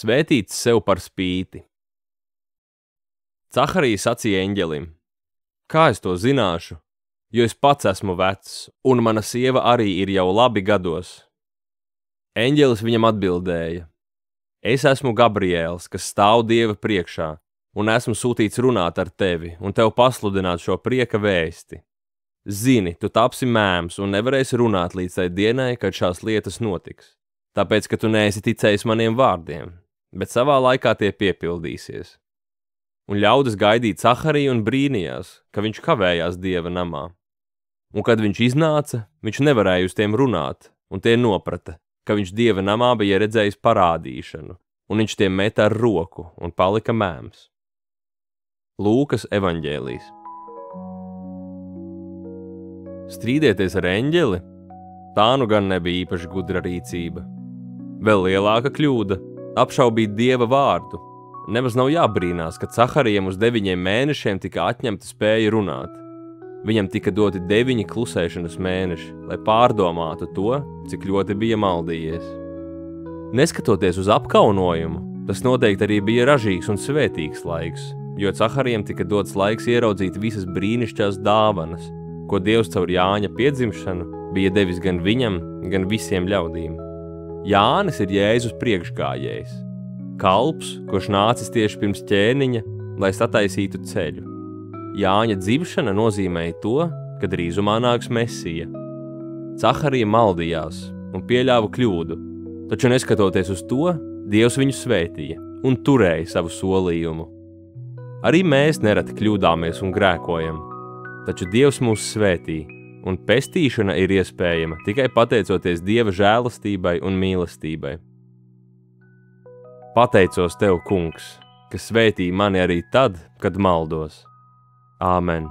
Svētīts sev par spīti. Caharija sacīja eņģelim: Kā es to zināšu, jo es pats esmu vecs, un mana sieva arī ir jau labi gados? Eņģelis viņam atbildēja: Es esmu Gabriēls, kas stāv Dieva priekšā, un esmu sūtīts runāt ar tevi un tev pasludināt šo prieka vēsti. Zini, tu tapsi mēms un nevarēsi runāt līdz tai dienai, kad šās lietas notiks, tāpēc, ka tu neesi ticējis maniem vārdiem, bet savā laikā tie piepildīsies. Un ļaudis gaidīja Cahariju un brīnījās, ka viņš kavējās Dieva namā. Un kad viņš iznāca, viņš nevarēja uz tiem runāt, un tie noprata, ka viņš Dieva namā bija redzējis parādīšanu, un viņš tiem meta ar roku un palika mēms. Lūkas evaņģēlijs. Strīdieties ar eņģeli? Tā nu gan nebija īpaši gudra rīcība. Vēl lielāka kļūda – apšaubīt Dieva vārdu. Nemaz nav jābrīnās, ka Caharijam uz 9 mēnešiem tika atņemta spēja runāt. Viņam tika doti 9 klusēšanas mēneši, lai pārdomātu to, cik ļoti bija maldījies. Neskatoties uz apkaunojumu, tas noteikti arī bija ražīgs un svētīgs laiks, jo Caharijam tika dots laiks ieraudzīt visas brīnišķās dāvanas, ko Dievs caur Jāņa piedzimšanu bija devis gan viņam, gan visiem ļaudīm. Jānis ir Jēzus priekšgājējs, kalps, kurš nācis tieši pirms ķēniņa, lai sataisītu ceļu. Jāņa dzimšana nozīmēja to, ka drīzumā nāks Mesija. Caharija maldījās un pieļāva kļūdu, taču neskatoties uz to, Dievs viņu svētīja un turēja savu solījumu. Arī mēs nereti kļūdāmies un grēkojam, taču Dievs mūs svētī, un pestīšana ir iespējama tikai pateicoties Dieva žēlastībai un mīlestībai. Pateicos tev, Kungs, ka svētī mani arī tad, kad maldos. Āmen.